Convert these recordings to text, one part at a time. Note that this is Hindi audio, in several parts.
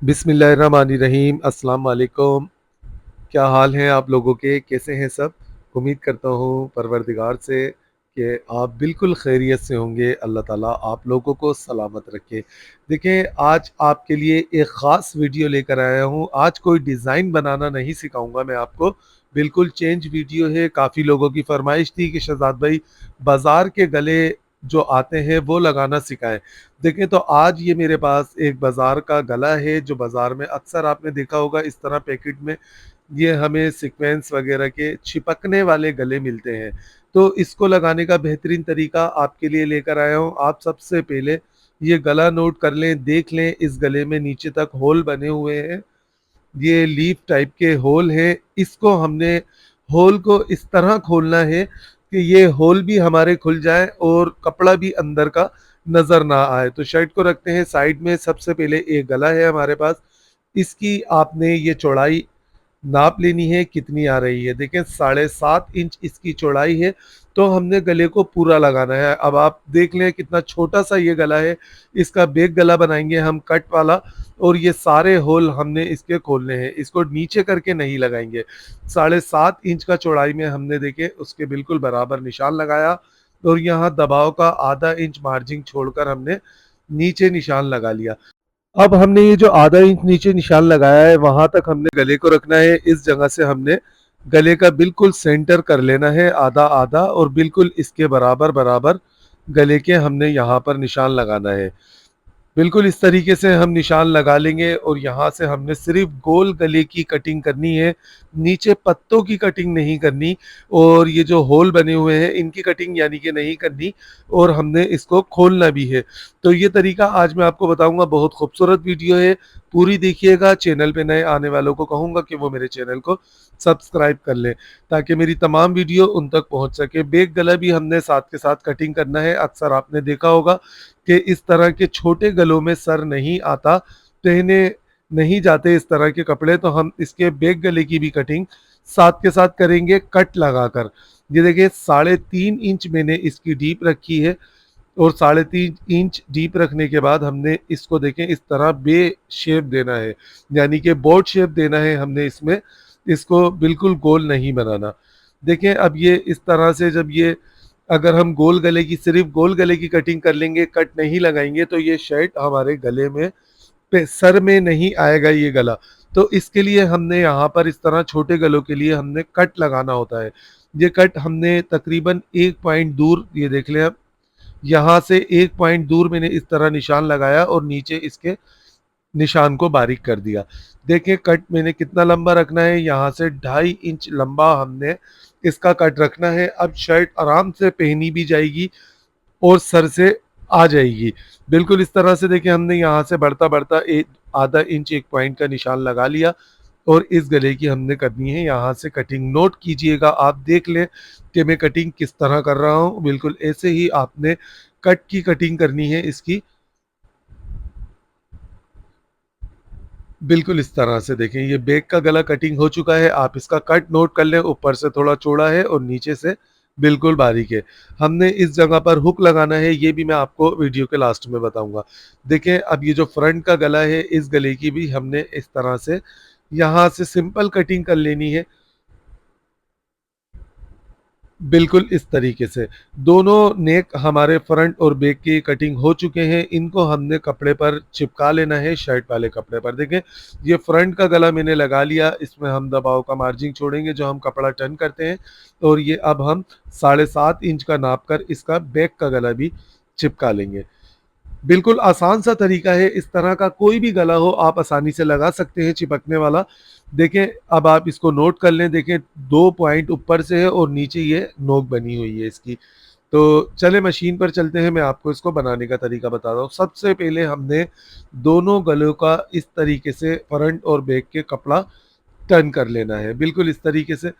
बिस्मिल्लाहिर्रहमानिर्रहीम। अस्सलाम वालेकुम। क्या हाल हैं आप लोगों के? कैसे हैं सब? उम्मीद करता हूँ परवरदिगार से कि आप बिल्कुल खैरियत से होंगे। अल्लाह ताला आप लोगों को सलामत रखे। देखें, आज आपके लिए एक ख़ास वीडियो लेकर आया हूँ। आज कोई डिज़ाइन बनाना नहीं सिखाऊंगा मैं आपको, बिल्कुल चेंज वीडियो है। काफ़ी लोगों की फरमाइश थी कि शहजाद भाई बाज़ार के गले जो आते हैं वो लगाना सिखाएं। देखें, तो आज ये मेरे पास एक बाज़ार का गला है जो बाज़ार में अक्सर आपने देखा होगा इस तरह पैकेट में ये हमें सीक्वेंस वगैरह के चिपकने वाले गले मिलते हैं। तो इसको लगाने का बेहतरीन तरीका आपके लिए लेकर आया हूँ। आप सबसे पहले ये गला नोट कर लें, देख लें इस गले में नीचे तक होल बने हुए हैं। ये लीफ टाइप के होल हैं। इसको हमने होल को इस तरह खोलना है कि ये होल भी हमारे खुल जाए और कपड़ा भी अंदर का नज़र ना आए। तो शर्ट को रखते हैं साइड में। सबसे पहले एक गला है हमारे पास, इसकी आपने ये चौड़ाई नाप लेनी है कितनी आ रही है। देखें, 7.5 इंच इसकी चौड़ाई है। तो हमने गले को पूरा लगाना है। अब आप देख लें कितना छोटा सा ये गला है। इसका बैक गला बनाएंगे हम कट वाला, और ये सारे होल हमने इसके खोलने हैं। इसको नीचे करके नहीं लगाएंगे। 7.5 इंच का चौड़ाई में हमने देखे उसके बिल्कुल बराबर निशान लगाया, और यहाँ दबाव का आधा इंच मार्जिन छोड़कर हमने नीचे निशान लगा लिया। अब हमने ये जो आधा इंच नीचे निशान लगाया है वहां तक हमने गले को रखना है। इस जगह से हमने गले का बिल्कुल सेंटर कर लेना है, आधा आधा, और बिल्कुल इसके बराबर बराबर गले के हमने यहाँ पर निशान लगाना है। बिल्कुल इस तरीके से हम निशान लगा लेंगे, और यहाँ से हमने सिर्फ गोल गले की कटिंग करनी है, नीचे पत्तों की कटिंग नहीं करनी, और ये जो होल बने हुए हैं इनकी कटिंग यानी कि नहीं करनी, और हमने इसको खोलना भी है। तो ये तरीका आज मैं आपको बताऊंगा। बहुत खूबसूरत वीडियो है, पूरी देखिएगा। चैनल पे नए आने वालों को कहूँगा कि वो मेरे चैनल को सब्सक्राइब कर लें ताकि मेरी तमाम वीडियो उन तक पहुँच सके। बैक गला भी हमने साथ के साथ कटिंग करना है। अक्सर आपने देखा होगा कि इस तरह के छोटे गलों में सर नहीं आता, पहने नहीं जाते इस तरह के कपड़े, तो हम इसके बैक गले की भी कटिंग साथ के साथ करेंगे कट लगाकर। ये देखिए, 3.5 इंच मैंने इसकी डीप रखी है, और 3.5 इंच डीप रखने के बाद हमने इसको देखें इस तरह बे शेप देना है, यानी कि बोर्ड शेप देना है हमने इसमें। इसको बिल्कुल गोल नहीं बनाना। देखें, अब ये इस तरह से जब ये अगर हम गोल गले की सिर्फ गोल गले की कटिंग कर लेंगे, कट नहीं लगाएंगे, तो ये शर्ट हमारे गले में सर में नहीं आएगा ये गला। तो इसके लिए हमने यहाँ पर इस तरह छोटे गलों के लिए हमने कट लगाना होता है। ये कट हमने तकरीबन 1 पॉइंट दूर, ये देख लें आप, यहाँ से 1 पॉइंट दूर मैंने इस तरह निशान लगाया और नीचे इसके निशान को बारीक कर दिया। देखें, कट मैंने कितना लंबा रखना है, यहाँ से 2.5 इंच लंबा हमने इसका कट रखना है। अब शर्ट आराम से पहनी भी जाएगी और सर से आ जाएगी। बिल्कुल इस तरह से देखिए, हमने यहाँ से बढ़ता बढ़ता एक आधा इंच 1 पॉइंट का निशान लगा लिया, और इस गले की हमने करनी है यहाँ से कटिंग। नोट कीजिएगा, आप देख लें कि मैं कटिंग किस तरह कर रहा हूँ। बिल्कुल ऐसे ही आपने कट की कटिंग करनी है इसकी। बिल्कुल इस तरह से देखें, ये बैक का गला कटिंग हो चुका है। आप इसका कट नोट कर लें, ऊपर से थोड़ा चौड़ा है और नीचे से बिल्कुल बारीक है। हमने इस जगह पर हुक लगाना है, ये भी मैं आपको वीडियो के लास्ट में बताऊंगा। देखें, अब ये जो फ्रंट का गला है इस गले की भी हमने इस तरह से यहाँ से सिंपल कटिंग कर लेनी है। बिल्कुल इस तरीके से दोनों नेक हमारे फ्रंट और बैक की कटिंग हो चुके हैं। इनको हमने कपड़े पर चिपका लेना है, शर्ट वाले कपड़े पर। देखें, ये फ्रंट का गला मैंने लगा लिया। इसमें हम दबाव का मार्जिन छोड़ेंगे जो हम कपड़ा टर्न करते हैं, और ये अब हम 7.5 इंच का नाप कर इसका बैक का गला भी चिपका लेंगे। बिल्कुल आसान सा तरीका है। इस तरह का कोई भी गला हो आप आसानी से लगा सकते हैं चिपकने वाला। देखें, अब आप इसको नोट कर लें। देखें, 2 पॉइंट ऊपर से है और नीचे ये नोक बनी हुई है इसकी। तो चले मशीन पर चलते हैं, मैं आपको इसको बनाने का तरीका बताता हूँ। सबसे पहले हमने दोनों गलों का इस तरीके से फ्रंट और बैक के कपड़ा टर्न कर लेना है। बिल्कुल इस तरीके से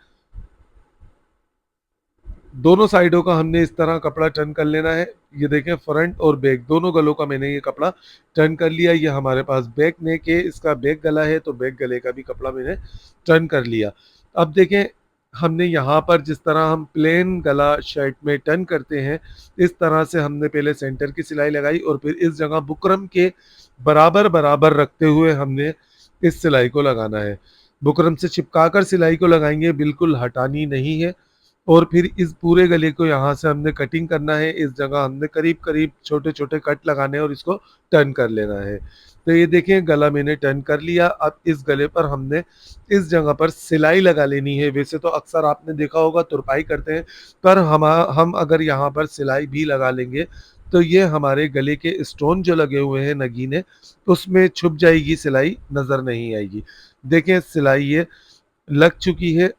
दोनों साइडों का हमने इस तरह कपड़ा टर्न कर लेना है। ये देखें, फ्रंट और बैक दोनों गलों का मैंने ये कपड़ा टर्न कर लिया। ये हमारे पास बैक नेक है, इसका बैक गला है, तो बैक गले का भी कपड़ा मैंने टर्न कर लिया। अब देखें, हमने यहाँ पर जिस तरह हम प्लेन गला शर्ट में टर्न करते हैं, इस तरह से हमने पहले सेंटर की सिलाई लगाई और फिर इस जगह बुकरम के बराबर-बराबर रखते हुए हमने इस सिलाई को लगाना है। बुकरम से चिपका कर सिलाई को लगाएँगे, बिल्कुल हटानी नहीं है। और फिर इस पूरे गले को यहाँ से हमने कटिंग करना है, इस जगह हमने करीब-करीब छोटे-छोटे कट लगाने हैं और इसको टर्न कर लेना है। तो ये देखें गला मैंने टर्न कर लिया, अब इस गले पर हमने इस जगह पर सिलाई लगा लेनी है। वैसे तो अक्सर आपने देखा होगा तुरपाई करते हैं, पर हम अगर यहाँ पर सिलाई भी लगा लेंगे, तो ये हमारे गले के स्टोन जो लगे हुए हैं नगीने, उसमें छुप जाएगी सिलाई, नज़र नहीं आएगी। देखें सिलाई ये लग चुकी है,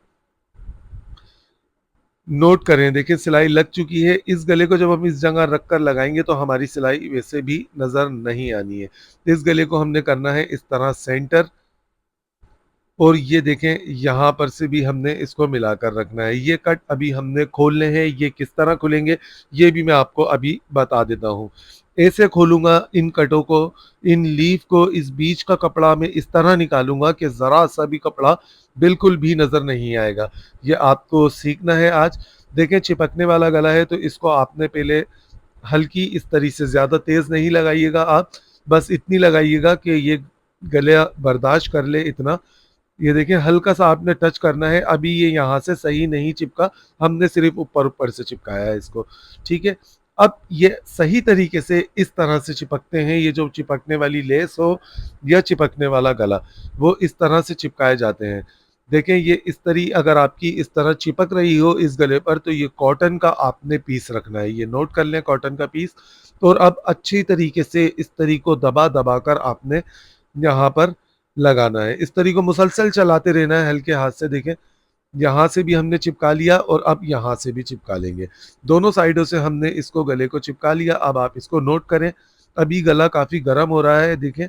नोट करें, देखिए सिलाई लग चुकी है। इस गले को जब हम इस जगह रख कर लगाएँगे तो हमारी सिलाई वैसे भी नज़र नहीं आनी है। इस गले को हमने करना है इस तरह सेंटर, और ये देखें यहाँ पर से भी हमने इसको मिलाकर रखना है। ये कट अभी हमने खोलने हैं, ये किस तरह खुलेंगे ये भी मैं आपको अभी बता देता हूँ। ऐसे खोलूँगा इन कटों को, इन लीफ को, इस बीच का कपड़ा मैं इस तरह निकालूँगा कि ज़रा-सा भी कपड़ा बिल्कुल भी नज़र नहीं आएगा। ये आपको सीखना है आज। देखें चिपकने वाला गला है तो इसको आपने पहले हल्की इस तरी से, ज़्यादा तेज़ नहीं लगाइएगा आप, बस इतनी लगाइएगा कि ये गला बर्दाश्त कर ले इतना। ये देखिए हल्का-सा आपने टच करना है, अभी ये यहाँ से सही नहीं चिपका, हमने सिर्फ़ ऊपर-ऊपर से चिपकाया है इसको, ठीक है? अब ये सही तरीके से इस तरह से चिपकते हैं, ये जो चिपकने वाली लेस हो या चिपकने वाला गला, वो इस तरह से चिपकाए जाते हैं। देखें ये इस तरी अगर आपकी इस तरह चिपक रही हो इस गले पर, तो ये कॉटन का आपने पीस रखना है, ये नोट कर लें कॉटन का पीस। और अब अच्छी तरीके से इस तरी को दबा-दबा कर आपने यहाँ पर लगाना है। इस तरी को मुसलसल चलाते रहना है हल्के हाथ से। देखें, यहाँ से भी हमने चिपका लिया और अब यहाँ से भी चिपका लेंगे। दोनों साइडों से हमने इसको गले को चिपका लिया। अब आप इसको नोट करें, अभी गला काफ़ी गर्म हो रहा है देखें,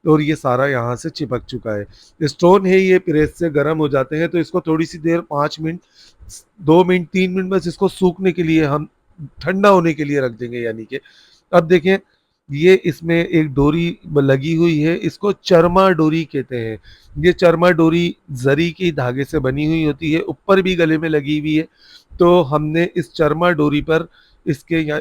और ये सारा यहाँ से चिपक चुका है। स्टोन है ये प्रेस से गर्म हो जाते हैं, तो इसको थोड़ी-सी देर 5 मिनट, 2 मिनट, 3 मिनट बस इसको सूखने के लिए हम ठंडा होने के लिए रख देंगे यानी कि। अब देखें ये इसमें एक डोरी लगी हुई है, इसको चरमा डोरी कहते हैं। ये चरमा डोरी ज़री की धागे से बनी हुई होती है, ऊपर भी गले में लगी हुई है। तो हमने इस चरमा डोरी पर इसके यहाँ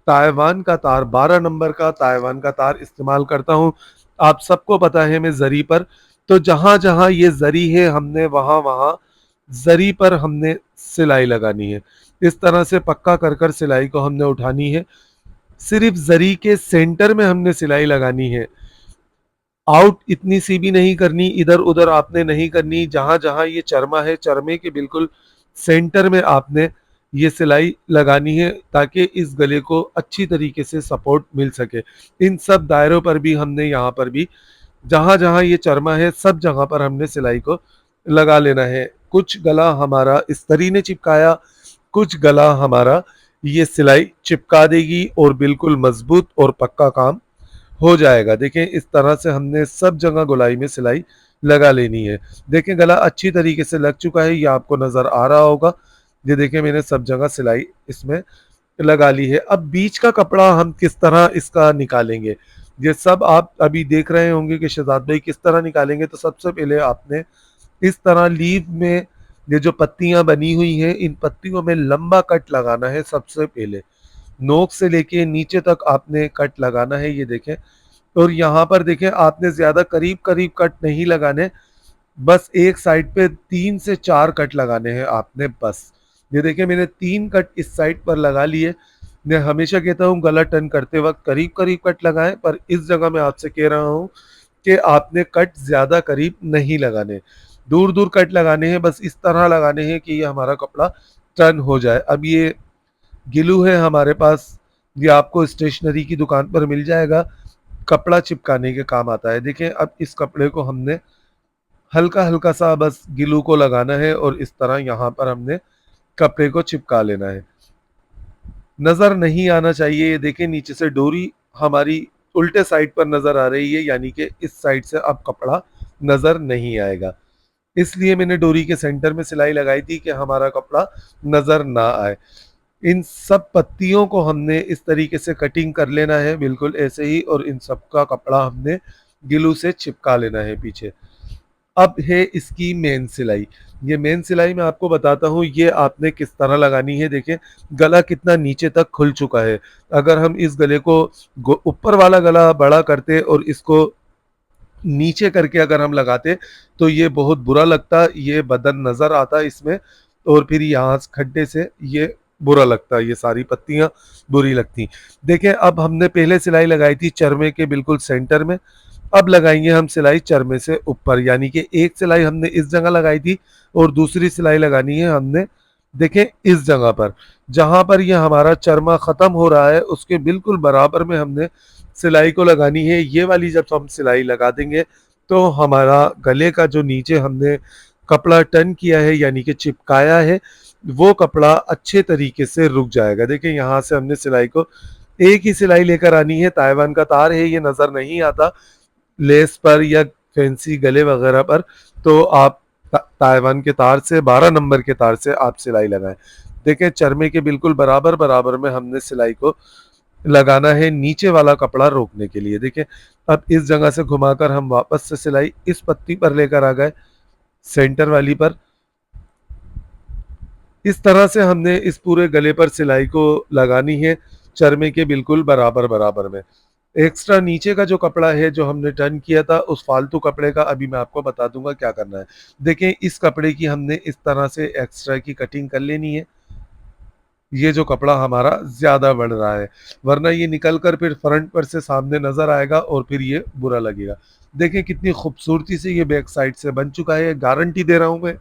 ताइवान का तार, 12 नंबर का ताइवान का तार इस्तेमाल करता हूँ। आप सबको पता है मैं ज़री पर, तो जहाँ-जहाँ ये ज़री है हमने वहाँ-वहाँ ज़री पर हमने सिलाई लगानी है। इस तरह से पक्का कर कर सिलाई को हमने उठानी है। सिर्फ ज़री के सेंटर में हमने सिलाई लगानी है। आउट इतनी सी भी नहीं करनी, इधर-उधर आपने नहीं करनी। जहाँ-जहाँ ये चरमा है, चरमे के बिल्कुल सेंटर में आपने ये सिलाई लगानी है ताकि इस गले को अच्छी तरीके से सपोर्ट मिल सके। इन सब दायरों पर भी हमने यहाँ पर भी जहाँ-जहाँ ये चरमा है, सब जगह पर हमने सिलाई को लगा लेना है। कुछ गला हमारा इस्तरी ने चिपकाया, कुछ गला हमारा ये सिलाई चिपका देगी और बिल्कुल मज़बूत और पक्का काम हो जाएगा। देखें इस तरह से हमने सब जगह गोलाई में सिलाई लगा लेनी है। देखें गला अच्छी तरीके से लग चुका है, ये आपको नज़र आ रहा होगा। ये देखें मैंने सब जगह सिलाई इसमें लगा ली है। अब बीच का कपड़ा हम किस तरह इसका निकालेंगे, ये सब आप अभी देख रहे होंगे कि शहजाद भाई किस तरह निकालेंगे। तो सबसे पहले आपने इस तरह लीफ में ये जो पत्तियां बनी हुई हैं, इन पत्तियों में लंबा कट लगाना है। सबसे पहले नोक से लेके नीचे तक आपने कट लगाना है, ये देखें। और यहाँ पर देखें आपने ज़्यादा करीब-करीब कट नहीं लगाने, बस एक साइड पे 3 से 4 कट लगाने हैं आपने बस। ये देखिए मैंने 3 कट इस साइड पर लगा लिए। मैं हमेशा कहता हूँ गला टर्न करते वक़्त करीब-करीब कट लगाएँ, पर इस जगह मैं आपसे कह रहा हूँ कि आपने कट ज़्यादा करीब नहीं लगाने। दूर-दूर कट लगाने हैं, बस इस तरह लगाने हैं कि ये हमारा कपड़ा टर्न हो जाए। अब ये ग्लू है हमारे पास, ये आपको स्टेशनरी की दुकान पर मिल जाएगा, कपड़ा चिपकाने के काम आता है। देखिए अब इस कपड़े को हमने हल्का-हल्का सा बस ग्लू को लगाना है और इस तरह यहाँ पर हमने कपड़े को चिपका लेना है। नज़र नहीं आना चाहिए, ये देखिए नीचे से डोरी हमारी उल्टे साइड पर नज़र आ रही है, यानी कि इस साइड से अब कपड़ा नज़र नहीं आएगा। इसलिए मैंने डोरी के सेंटर में सिलाई लगाई थी कि हमारा कपड़ा नज़र ना आए। इन सब पत्तियों को हमने इस तरीके से कटिंग कर लेना है, बिल्कुल ऐसे ही, और इन सब का कपड़ा हमने ग्लू से चिपका लेना है पीछे। अब है इसकी मेन सिलाई। ये मेन सिलाई मैं आपको बताता हूँ, ये आपने किस तरह लगानी है। देखिए गला कितना नीचे तक खुल चुका है। अगर हम इस गले को ऊपर वाला गला बड़ा करते और इसको नीचे करके अगर हम लगाते तो ये बहुत बुरा लगता, ये बदन नजर आता इसमें, और फिर यहाँ खड्डे से ये बुरा लगता, ये सारी पत्तियां बुरी लगती। देखिए अब हमने पहले सिलाई लगाई थी चरमे के बिल्कुल सेंटर में, अब लगाएंगे हम सिलाई चरमे से ऊपर, यानी कि एक सिलाई हमने इस जगह लगाई थी और दूसरी सिलाई लगानी है हमने, देखें इस जगह पर, जहां पर ये हमारा चरमा खत्म हो रहा है उसके बिल्कुल बराबर में हमने सिलाई को लगानी है। ये वाली जब हम सिलाई लगा देंगे तो हमारा गले का जो नीचे हमने कपड़ा टर्न किया है यानी कि चिपकाया है, वो कपड़ा अच्छे तरीके से रुक जाएगा। देखिए यहाँ से हमने सिलाई को एक ही सिलाई लेकर आनी है, ताइवान का तार है, ये नजर नहीं आता लेस पर या फैंसी गले वगैरह पर, तो आप ताइवान के तार से 12 नंबर के तार से आप सिलाई लगाएं। देखें चरमे के बिल्कुल बराबर बराबर में हमने सिलाई को लगाना है नीचे वाला कपड़ा रोकने के लिए। देखिए अब इस जगह से घुमाकर हम वापस से सिलाई इस पत्ती पर लेकर आ गए, सेंटर वाली पर। इस तरह से हमने इस पूरे गले पर सिलाई को लगानी है चरमे के बिल्कुल बराबर बराबर में। एक्स्ट्रा नीचे का जो कपड़ा है जो हमने टर्न किया था उस फालतू कपड़े का अभी मैं आपको बता दूंगा क्या करना है। देखें इस कपड़े की हमने इस तरह से एक्स्ट्रा की कटिंग कर लेनी है, ये जो कपड़ा हमारा ज्यादा बढ़ रहा है, वरना ये निकल कर फिर फ्रंट पर से सामने नजर आएगा और फिर ये बुरा लगेगा। देखें कितनी खूबसूरती से ये बैक साइड से बन चुका है, गारंटी दे रहा हूं मैं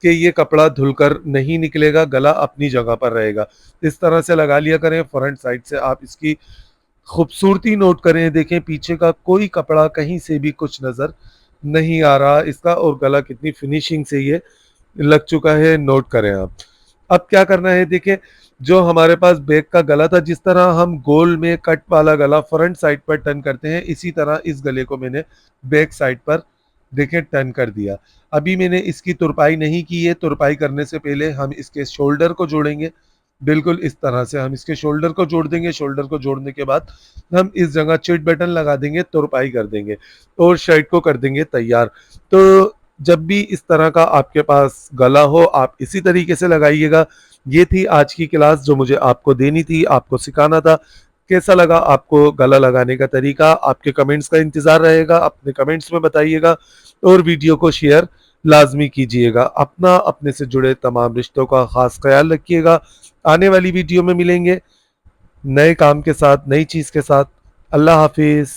कि ये कपड़ा धुलकर नहीं निकलेगा, गला अपनी जगह पर रहेगा। इस तरह से लगा लिया करें, फ्रंट साइड से आप इसकी खूबसूरती नोट करें। देखें पीछे का कोई कपड़ा कहीं से भी कुछ नजर नहीं आ रहा इसका, और गला कितनी फिनिशिंग से ये लग चुका है, नोट करें आप। अब क्या करना है, देखिए जो हमारे पास बैक का गला था, जिस तरह हम गोल में कट वाला गला फ्रंट साइड पर टर्न करते हैं, इसी तरह इस गले को मैंने बैक साइड पर देखें टर्न कर दिया। अभी मैंने इसकी तुरपाई नहीं की है, तुरपाई करने से पहले हम इसके शोल्डर को जोड़ेंगे। बिल्कुल इस तरह से हम इसके शोल्डर को जोड़ देंगे, शोल्डर को जोड़ने के बाद हम इस जगह चिट बटन लगा देंगे, तुरपाई कर देंगे और शर्ट को कर देंगे तैयार। तो जब भी इस तरह का आपके पास गला हो आप इसी तरीके से लगाइएगा। ये थी आज की क्लास जो मुझे आपको देनी थी, आपको सिखाना था। कैसा लगा आपको गला लगाने का तरीका? आपके कमेंट्स का इंतजार रहेगा, अपने कमेंट्स में बताइएगा और वीडियो को शेयर लाजमी कीजिएगा। अपना अपने से जुड़े तमाम रिश्तों का खास ख्याल रखिएगा। आने वाली वीडियो में मिलेंगे नए काम के साथ, नई चीज के साथ। अल्लाह हाफिज।